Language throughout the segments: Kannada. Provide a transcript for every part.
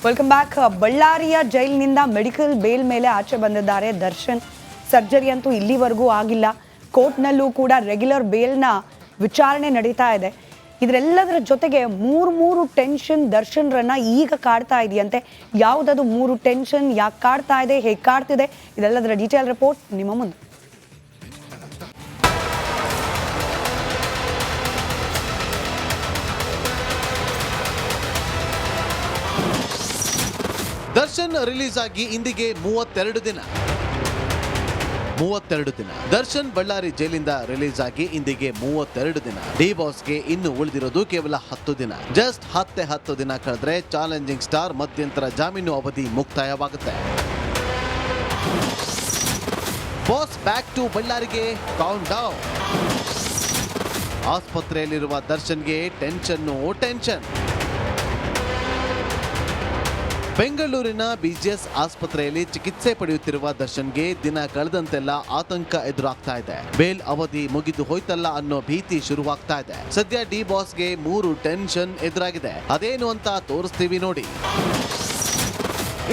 Welcome back. ಬಳ್ಳಾರಿಯ ಜೈಲಿನಿಂದ ಮೆಡಿಕಲ್ ಬೇಲ್ ಮೇಲೆ ಆಚೆ ಬಂದಿದ್ದಾರೆ ದರ್ಶನ್. ಸರ್ಜರಿ ಅಂತೂ ಇಲ್ಲಿವರೆಗೂ ಆಗಿಲ್ಲ. ಕೋರ್ಟ್ನಲ್ಲೂ ಕೂಡ ರೆಗ್ಯುಲರ್ ಬೇಲ್ನ ವಿಚಾರಣೆ ನಡೀತಾ ಇದೆ. ಇದರೆಲ್ಲದರ ಜೊತೆಗೆ ಮೂರು ಟೆನ್ಷನ್ ದರ್ಶನ್ರನ್ನ ಈಗ ಕಾಡ್ತಾ ಇದೆಯಂತೆ. ಯಾವುದದು ಮೂರು ಟೆನ್ಷನ್, ಯಾಕೆ ಕಾಡ್ತಾ ಇದೆ, ಹೇಗೆ ಕಾಡ್ತಿದೆ, ಇದೆಲ್ಲದರ ಡೀಟೇಲ್ ರಿಪೋರ್ಟ್ ನಿಮ್ಮ ಮುಂದೆ. ದರ್ಶನ್ ರಿಲೀಸ್ ಆಗಿ ಇಂದಿಗೆ 32 ದಿನ. ದರ್ಶನ್ ಬಳ್ಳಾರಿ ಜೈಲಿಂದ ರಿಲೀಸ್ ಆಗಿ ಇಂದಿಗೆ 32 ದಿನ. ಡಿ ಬಾಸ್ಗೆ ಇನ್ನು ಉಳಿದಿರೋದು ಕೇವಲ 10 ದಿನ. ಜಸ್ಟ್ 10 ದಿನ ಕಳೆದ್ರೆ ಚಾಲೆಂಜಿಂಗ್ ಸ್ಟಾರ್ ಮಧ್ಯಂತರ ಜಾಮೀನು ಅವಧಿ ಮುಕ್ತಾಯವಾಗುತ್ತೆ. ಬಾಸ್ ಬ್ಯಾಕ್ ಟು ಬಳ್ಳಾರಿಗೆ ಕೌಂಟ್ ಡೌನ್. ಆಸ್ಪತ್ರೆಯಲ್ಲಿರುವ ದರ್ಶನ್ಗೆ ಟೆನ್ಷನ್. ಬೆಂಗಳೂರಿನ ಬಿಜಿಎಸ್ ಆಸ್ಪತ್ರೆಯಲ್ಲಿ ಚಿಕಿತ್ಸೆ ಪಡೆಯುತ್ತಿರುವ ದರ್ಶನ್ಗೆ ದಿನ ಕಳೆದಂತೆಲ್ಲ ಆತಂಕ ಎದುರಾಗ್ತಾ ಇದೆ. ಬೇಲ್ ಅವಧಿ ಮುಗಿದು ಹೋಯ್ತಲ್ಲ ಅನ್ನೋ ಭೀತಿ ಶುರುವಾಗ್ತಾ ಇದೆ. ಸದ್ಯ ಡಿ ಬಾಸ್ಗೆ 3 ಟೆನ್ಷನ್ ಎದುರಾಗಿದೆ. ಅದೇನು ಅಂತ ತೋರಿಸ್ತೀವಿ ನೋಡಿ.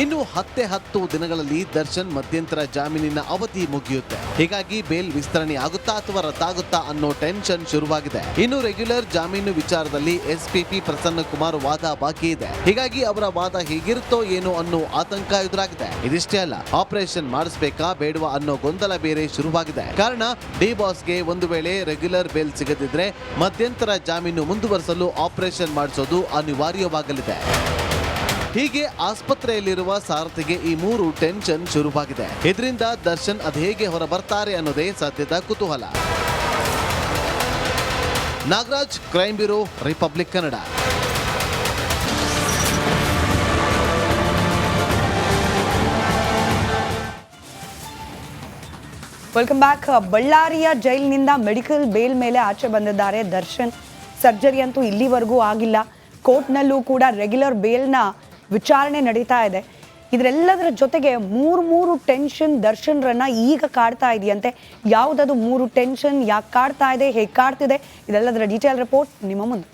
ಇನ್ನು 10 ದಿನಗಳಲ್ಲಿ ದರ್ಶನ್ ಮಧ್ಯಂತರ ಜಾಮೀನಿನ ಅವಧಿ ಮುಗಿಯುತ್ತೆ. ಹೀಗಾಗಿ ಬೇಲ್ ವಿಸ್ತರಣೆ ಆಗುತ್ತಾ ಅಥವಾ ರದ್ದಾಗುತ್ತಾ ಅನ್ನೋ ಟೆನ್ಷನ್ ಶುರುವಾಗಿದೆ. ಇನ್ನು ರೆಗ್ಯುಲರ್ ಜಾಮೀನು ವಿಚಾರದಲ್ಲಿ ಎಸ್ಪಿಪಿ ಪ್ರಸನ್ನ ಕುಮಾರ್ ವಾದ ಬಾಕಿ ಇದೆ. ಹೀಗಾಗಿ ಅವರ ವಾದ ಹೇಗಿರುತ್ತೋ ಏನೋ ಅನ್ನೋ ಆತಂಕ ಎದುರಾಗಿದೆ. ಇದಿಷ್ಟೇ ಅಲ್ಲ, ಆಪರೇಷನ್ ಮಾಡಿಸಬೇಕಾ ಬೇಡವಾ ಅನ್ನೋ ಗೊಂದಲ ಬೇರೆ ಶುರುವಾಗಿದೆ. ಕಾರಣ ಡಿ ಬಾಸ್ಗೆ ಒಂದು ವೇಳೆ ರೆಗ್ಯುಲರ್ ಬೇಲ್ ಸಿಗದಿದ್ರೆ ಮಧ್ಯಂತರ ಜಾಮೀನು ಮುಂದುವರಿಸಲು ಆಪರೇಷನ್ ಮಾಡಿಸೋದು ಅನಿವಾರ್ಯವಾಗಲಿದೆ. ಹೀಗೆ ಆಸ್ಪತ್ರೆಯಲ್ಲಿರುವ ಸಾರಥಿಗೆ ಈ 3 ಟೆನ್ಷನ್ ಶುರುವಾಗಿದೆ. ಇದರಿಂದ ದರ್ಶನ್ ಅದು ಹೇಗೆ ಹೊರ ಬರ್ತಾರೆ ಅನ್ನೋದೇ ಸದ್ಯದ ಕುತೂಹಲ. Nagaraj, crime bureau, republic Kannada. Welcome back. ಬಳ್ಳಾರಿಯ ಜೈಲಿನಿಂದ ಮೆಡಿಕಲ್ ಬೇಲ್ ಮೇಲೆ ಆಚೆ ಬಂದಿದ್ದಾರೆ ದರ್ಶನ್. ಸರ್ಜರಿ ಅಂತೂ ಇಲ್ಲಿವರೆಗೂ ಆಗಿಲ್ಲ. ಕೋರ್ಟ್ನಲ್ಲೂ ಕೂಡ ರೆಗ್ಯುಲರ್ ಬೇಲ್ನ ವಿಚಾರಣೆ ನಡೀತಾ ಇದೆ. ಇದರೆಲ್ಲದರ ಜೊತೆಗೆ ಮೂರು ಟೆನ್ಷನ್ ದರ್ಶನ್ರನ್ನ ಈಗ ಕಾಡ್ತಾ ಇದೆಯಂತೆ. ಯಾವುದದು 3 ಟೆನ್ಷನ್, ಯಾಕೆ ಕಾಡ್ತಾ ಇದೆ, ಹೇಗೆ ಕಾಡ್ತಿದೆ, ಇದೆಲ್ಲದರ ಡೀಟೇಲ್ ರಿಪೋರ್ಟ್ ನಿಮ್ಮ ಮುಂದೆ.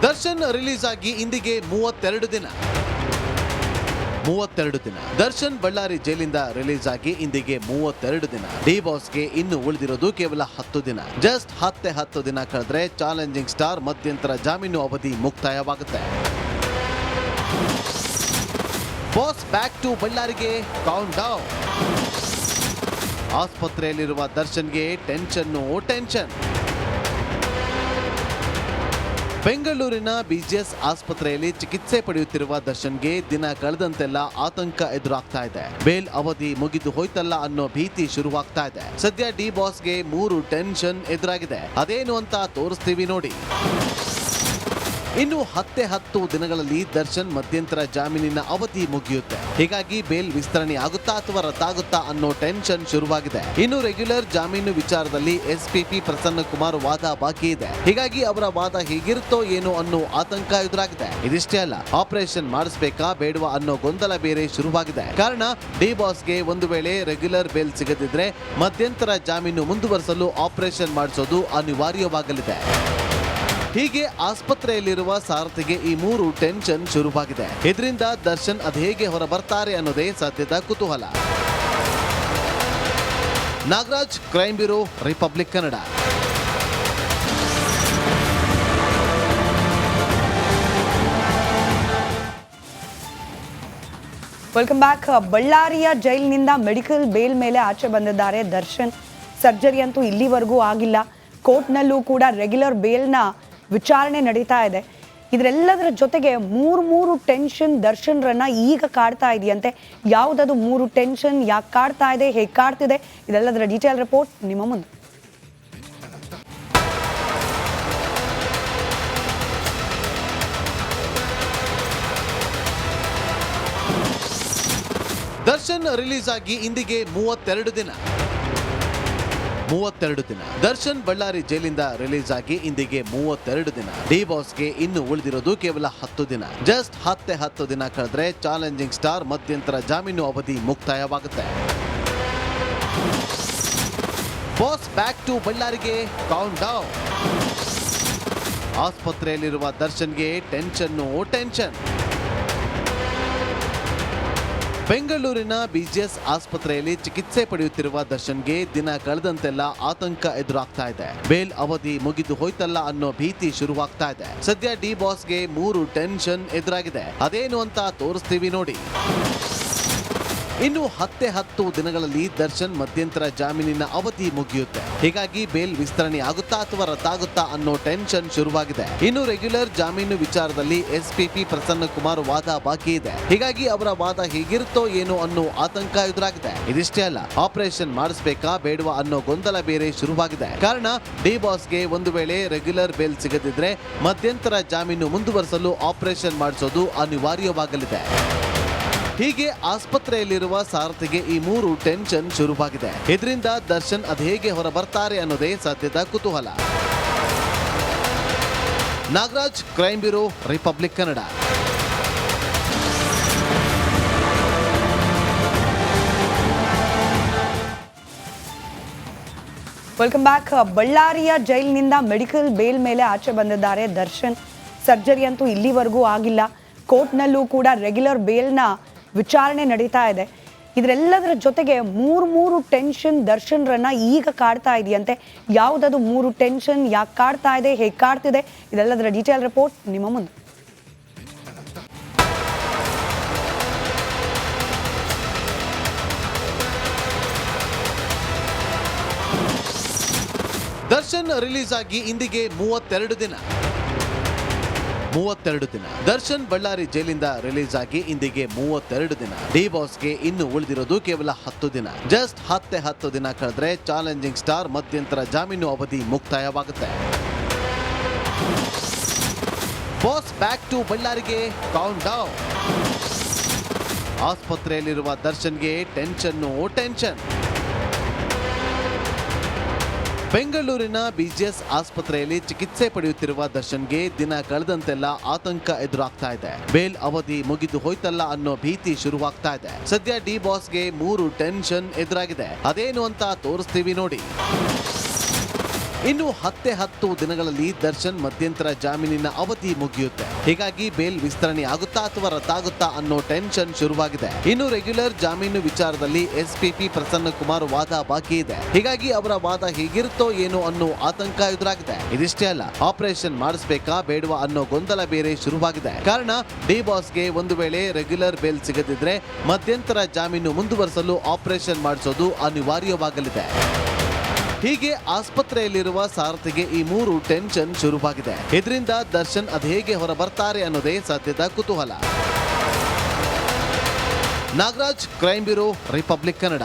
ದರ್ಶನ್ ರಿಲೀಸ್ ಆಗಿ ಇಂದಿಗೆ 32 ದಿನ. ದರ್ಶನ್ ಬಳ್ಳಾರಿ ಜೈಲಿಂದ ರಿಲೀಸ್ ಆಗಿ ಇಂದಿಗೆ 32 ದಿನ. ಡಿ ಬಾಸ್ಗೆ ಇನ್ನು ಉಳಿದಿರೋದು ಕೇವಲ 10 ದಿನ. ಜಸ್ಟ್ 10 ದಿನ ಕಳೆದ್ರೆ ಚಾಲೆಂಜಿಂಗ್ ಸ್ಟಾರ್ ಮಧ್ಯಂತರ ಜಾಮೀನು ಅವಧಿ ಮುಕ್ತಾಯವಾಗುತ್ತೆ. ಬಾಸ್ ಬ್ಯಾಕ್ ಟು ಬಳ್ಳಾರಿಗೆ ಕೌಂಟ್ ಡೌನ್. ಆಸ್ಪತ್ರೆಯಲ್ಲಿರುವ ದರ್ಶನ್ಗೆ ಟೆನ್ಷನ್. ಬೆಂಗಳೂರಿನ ಬಿಜಿಎಸ್ ಆಸ್ಪತ್ರೆಯಲ್ಲಿ ಚಿಕಿತ್ಸೆ ಪಡೆಯುತ್ತಿರುವ ದರ್ಶನ್ಗೆ ದಿನ ಕಳೆದಂತೆಲ್ಲ ಆತಂಕ ಎದುರಾಗ್ತಾ ಇದೆ. ಬೇಲ್ ಅವಧಿ ಮುಗಿದು ಹೋಯ್ತಲ್ಲ ಅನ್ನೋ ಭೀತಿ ಶುರುವಾಗ್ತಾ ಇದೆ. ಸದ್ಯ ಡಿ ಬಾಸ್ಗೆ 3 ಟೆನ್ಷನ್ ಎದುರಾಗಿದೆ. ಅದೇನು ಅಂತ ತೋರಿಸ್ತೀವಿ ನೋಡಿ. ಇನ್ನು 10 ದಿನಗಳಲ್ಲಿ ದರ್ಶನ್ ಮಧ್ಯಂತರ ಜಾಮೀನಿನ ಅವಧಿ ಮುಗಿಯುತ್ತೆ. ಹೀಗಾಗಿ ಬೇಲ್ ವಿಸ್ತರಣೆ ಆಗುತ್ತಾ ಅಥವಾ ರದ್ದಾಗುತ್ತಾ ಅನ್ನೋ ಟೆನ್ಷನ್ ಶುರುವಾಗಿದೆ. ಇನ್ನು ರೆಗ್ಯುಲರ್ ಜಾಮೀನು ವಿಚಾರದಲ್ಲಿ ಎಸ್ಪಿಪಿ ಪ್ರಸನ್ನ ಕುಮಾರ್ ವಾದ ಬಾಕಿ ಇದೆ. ಹೀಗಾಗಿ ಅವರ ವಾದ ಹೇಗಿರುತ್ತೋ ಏನೋ ಅನ್ನೋ ಆತಂಕ ಎದುರಾಗಿದೆ. ಇದಿಷ್ಟೇ ಅಲ್ಲ, ಆಪರೇಷನ್ ಮಾಡಿಸಬೇಕಾ ಬೇಡವಾ ಅನ್ನೋ ಗೊಂದಲ ಬೇರೆ ಶುರುವಾಗಿದೆ. ಕಾರಣ ಡಿ ಬಾಸ್ಗೆ ಒಂದು ವೇಳೆ ರೆಗ್ಯುಲರ್ ಬೇಲ್ ಸಿಗದಿದ್ರೆ ಮಧ್ಯಂತರ ಜಾಮೀನು ಮುಂದುವರಿಸಲು ಆಪರೇಷನ್ ಮಾಡಿಸೋದು ಅನಿವಾರ್ಯವಾಗಲಿದೆ. ಹೀಗೆ ಆಸ್ಪತ್ರೆಯಲ್ಲಿರುವ ಸಾರಥಿಗೆ ಈ 3 ಟೆನ್ಷನ್ ಶುರುವಾಗಿದೆ. ಇದರಿಂದ ದರ್ಶನ್ ಅದು ಹೇಗೆ ಹೊರ ಬರ್ತಾರೆ ಅನ್ನೋದೇ ಸದ್ಯದ ಕುತೂಹಲ. Nagaraj, crime bureau, republic Kannada. Welcome back. ಬಳ್ಳಾರಿಯ ಜೈಲಿನಿಂದ ಮೆಡಿಕಲ್ ಬೇಲ್ ಮೇಲೆ ಆಚೆ ಬಂದಿದ್ದಾರೆ ದರ್ಶನ್. ಸರ್ಜರಿ ಅಂತೂ ಇಲ್ಲಿವರೆಗೂ ಆಗಿಲ್ಲ. ಕೋರ್ಟ್ನಲ್ಲೂ ಕೂಡ ರೆಗ್ಯುಲರ್ ಬೇಲ್ನ ವಿಚಾರಣೆ ನಡೀತಾ ಇದೆ. ಇದರೆಲ್ಲದರ ಜೊತೆಗೆ ಮೂರು ಟೆನ್ಷನ್ ದರ್ಶನ್ರನ್ನ ಈಗ ಕಾಡ್ತಾ ಇದೆಯಂತೆ. ಯಾವುದದು 3 ಟೆನ್ಷನ್, ಯಾಕೆ ಕಾಡ್ತಾ ಇದೆ, ಹೇಗೆ ಕಾಡ್ತಿದೆ, ಇದೆಲ್ಲದರ ಡೀಟೇಲ್ ರಿಪೋರ್ಟ್ ನಿಮ್ಮ ಮುಂದೆ. ದರ್ಶನ್ ರಿಲೀಸ್ ಆಗಿ ಇಂದಿಗೆ 32 ದಿನ. ದರ್ಶನ್ ಬಳ್ಳಾರಿ ಜೈಲಿಂದ ರಿಲೀಸ್ ಆಗಿ ಇಂದಿಗೆ 32 ದಿನ. ಡಿ ಬಾಸ್ಗೆ ಇನ್ನು ಉಳಿದಿರೋದು ಕೇವಲ 10 ದಿನ. ಜಸ್ಟ್ 10 ದಿನ ಕಳೆದ್ರೆ ಚಾಲೆಂಜಿಂಗ್ ಸ್ಟಾರ್ ಮಧ್ಯಂತರ ಜಾಮೀನು ಅವಧಿ ಮುಕ್ತಾಯವಾಗುತ್ತೆ. ಬಾಸ್ ಬ್ಯಾಕ್ ಟು ಬಳ್ಳಾರಿಗೆ ಕೌಂಟ್ ಡೌನ್. ಆಸ್ಪತ್ರೆಯಲ್ಲಿರುವ ದರ್ಶನ್ಗೆ ಟೆನ್ಷನ್. ಬೆಂಗಳೂರಿನ ಬಿಜಿಎಸ್ ಆಸ್ಪತ್ರೆಯಲ್ಲಿ ಚಿಕಿತ್ಸೆ ಪಡೆಯುತ್ತಿರುವ ದರ್ಶನ್ಗೆ ದಿನ ಕಳೆದಂತೆಲ್ಲ ಆತಂಕ ಎದುರಾಗ್ತಾ ಇದೆ. ಬೇಲ್ ಅವಧಿ ಮುಗಿದು ಹೋಯ್ತಲ್ಲ ಅನ್ನೋ ಭೀತಿ ಶುರುವಾಗ್ತಾ ಇದೆ. ಸದ್ಯ ಡಿ ಬಾಸ್ಗೆ 3 ಟೆನ್ಷನ್ ಎದುರಾಗಿದೆ. ಅದೇನು ಅಂತ ತೋರಿಸ್ತೀವಿ ನೋಡಿ. ಇನ್ನು 10 ದಿನಗಳಲ್ಲಿ ದರ್ಶನ್ ಮಧ್ಯಂತರ ಜಾಮೀನಿನ ಅವಧಿ ಮುಗಿಯುತ್ತೆ. ಹೀಗಾಗಿ ಬೇಲ್ ವಿಸ್ತರಣೆ ಆಗುತ್ತಾ ಅಥವಾ ರದ್ದಾಗುತ್ತಾ ಅನ್ನೋ ಟೆನ್ಷನ್ ಶುರುವಾಗಿದೆ. ಇನ್ನು ರೆಗ್ಯುಲರ್ ಜಾಮೀನು ವಿಚಾರದಲ್ಲಿ ಎಸ್ಪಿಪಿ ಪ್ರಸನ್ನ ಕುಮಾರ್ ವಾದ ಬಾಕಿ ಇದೆ. ಹೀಗಾಗಿ ಅವರ ವಾದ ಹೇಗಿರುತ್ತೋ ಏನೋ ಅನ್ನೋ ಆತಂಕ ಎದುರಾಗಿದೆ. ಇದಿಷ್ಟೇ ಅಲ್ಲ, ಆಪರೇಷನ್ ಮಾಡಿಸಬೇಕಾ ಬೇಡವಾ ಅನ್ನೋ ಗೊಂದಲ ಬೇರೆ ಶುರುವಾಗಿದೆ. ಕಾರಣ ಡಿ ಬಾಸ್ಗೆ ಒಂದು ವೇಳೆ ರೆಗ್ಯುಲರ್ ಬೇಲ್ ಸಿಗದಿದ್ರೆ ಮಧ್ಯಂತರ ಜಾಮೀನು ಮುಂದುವರಿಸಲು ಆಪರೇಷನ್ ಮಾಡಿಸೋದು ಅನಿವಾರ್ಯವಾಗಲಿದೆ. ಹೀಗೆ ಆಸ್ಪತ್ರೆಯಲ್ಲಿರುವ ಸಾರಥಿಗೆ ಈ 3 ಟೆನ್ಷನ್ ಶುರುವಾಗಿದೆ. ಇದರಿಂದ ದರ್ಶನ್ ಅದೇಗೆ ಹೊರ ಬರ್ತಾರೆ ಅನ್ನೋದೇ ಸದ್ಯದ ಕುತೂಹಲ. Nagaraj, crime bureau, republic Kannada. Welcome back. ಬಳ್ಳಾರಿಯ ಜೈಲಿನಿಂದ ಮೆಡಿಕಲ್ ಬೇಲ್ ಮೇಲೆ ಆಚೆ ಬಂದಿದ್ದಾರೆ ದರ್ಶನ್. ಸರ್ಜರಿ ಅಂತೂ ಇಲ್ಲಿವರೆಗೂ ಆಗಿಲ್ಲ. ಕೋರ್ಟ್ನಲ್ಲೂ ಕೂಡ ರೆಗ್ಯುಲರ್ ಬೇಲ್ನ ವಿಚಾರಣೆ ನಡೀತಾ ಇದೆ. ಇದರೆಲ್ಲದರ ಜೊತೆಗೆ ಮೂರು ಟೆನ್ಷನ್ ದರ್ಶನ್ರನ್ನ ಈಗ ಕಾಡ್ತಾ ಇದೆಯಂತೆ. ಯಾವುದದು 3 ಟೆನ್ಷನ್, ಯಾಕೆ ಕಾಡ್ತಾ ಇದೆ, ಹೇಗೆ ಕಾಡ್ತಿದೆ, ಇದೆಲ್ಲದರ ಡೀಟೇಲ್ ರಿಪೋರ್ಟ್ ನಿಮ್ಮ ಮುಂದೆ. ದರ್ಶನ್ ರಿಲೀಸ್ ಆಗಿ ಇಂದಿಗೆ 32 ದಿನ. ದರ್ಶನ್ ಬಳ್ಳಾರಿ ಜೈಲಿಂದ ರಿಲೀಸ್ ಆಗಿ ಇಂದಿಗೆ 32 ದಿನ. ಡಿ ಬಾಸ್ಗೆ ಇನ್ನು ಉಳಿದಿರೋದು ಕೇವಲ 10 ದಿನ. ಜಸ್ಟ್ 10 ದಿನ ಕಳೆದ್ರೆ ಚಾಲೆಂಜಿಂಗ್ ಸ್ಟಾರ್ ಮಧ್ಯಂತರ ಜಾಮೀನು ಅವಧಿ ಮುಕ್ತಾಯವಾಗುತ್ತೆ. ಬಾಸ್ ಬ್ಯಾಕ್ ಟು ಬಳ್ಳಾರಿಗೆ ಕೌಂಟ್ ಡೌನ್. ಆಸ್ಪತ್ರೆಯಲ್ಲಿರುವ ದರ್ಶನ್ಗೆ ಟೆನ್ಷನ್. ಬೆಂಗಳೂರಿನ ಬಿಜಿಎಸ್ ಆಸ್ಪತ್ರೆಯಲ್ಲಿ ಚಿಕಿತ್ಸೆ ಪಡೆಯುತ್ತಿರುವ ದರ್ಶನ್ಗೆ ದಿನ ಕಳೆದಂತೆಲ್ಲ ಆತಂಕ ಎದುರಾಗ್ತಾ ಇದೆ. ಬೇಲ್ ಅವಧಿ ಮುಗಿದು ಹೋಯ್ತಲ್ಲ ಅನ್ನೋ ಭೀತಿ ಶುರುವಾಗ್ತಾ ಇದೆ. ಸದ್ಯ ಡಿ ಬಾಸ್ಗೆ 3 ಟೆನ್ಷನ್ ಎದುರಾಗಿದೆ. ಅದೇನು ಅಂತ ತೋರಿಸ್ತೀವಿ ನೋಡಿ. ಇನ್ನು 10 ದಿನಗಳಲ್ಲಿ ದರ್ಶನ್ ಮಧ್ಯಂತರ ಜಾಮೀನಿನ ಅವಧಿ ಮುಗಿಯುತ್ತೆ. ಹೀಗಾಗಿ ಬೇಲ್ ವಿಸ್ತರಣೆ ಆಗುತ್ತಾ ಅಥವಾ ರದ್ದಾಗುತ್ತಾ ಅನ್ನೋ ಟೆನ್ಷನ್ ಶುರುವಾಗಿದೆ. ಇನ್ನು ರೆಗ್ಯುಲರ್ ಜಾಮೀನು ವಿಚಾರದಲ್ಲಿ ಎಸ್ಪಿಪಿ ಪ್ರಸನ್ನ ಕುಮಾರ್ ವಾದ ಬಾಕಿ ಇದೆ. ಹೀಗಾಗಿ ಅವರ ವಾದ ಹೇಗಿರುತ್ತೋ ಏನೋ ಅನ್ನೋ ಆತಂಕ ಎದುರಾಗಿದೆ. ಇದಿಷ್ಟೇ ಅಲ್ಲ, ಆಪರೇಷನ್ ಮಾಡಿಸಬೇಕಾ ಬೇಡವಾ ಅನ್ನೋ ಗೊಂದಲ ಬೇರೆ ಶುರುವಾಗಿದೆ. ಕಾರಣ ಡಿ ಬಾಸ್ಗೆ ಒಂದು ವೇಳೆ ರೆಗ್ಯುಲರ್ ಬೇಲ್ ಸಿಗದಿದ್ರೆ ಮಧ್ಯಂತರ ಜಾಮೀನು ಮುಂದುವರಿಸಲು ಆಪರೇಷನ್ ಮಾಡಿಸೋದು ಅನಿವಾರ್ಯವಾಗಲಿದೆ. ಹೀಗೆ ಆಸ್ಪತ್ರೆಯಲ್ಲಿರುವ ಸಾರಥಿಗೆ ಈ 3 ಟೆನ್ಷನ್ ಶುರುವಾಗಿದೆ. ಇದರಿಂದ ದರ್ಶನ್ ಅದೇಗೆ ಹೊರ ಬರ್ತಾರೆ ಅನ್ನೋದೇ ಸದ್ಯದ ಕುತೂಹಲ. Nagaraj, crime bureau, republic Kannada.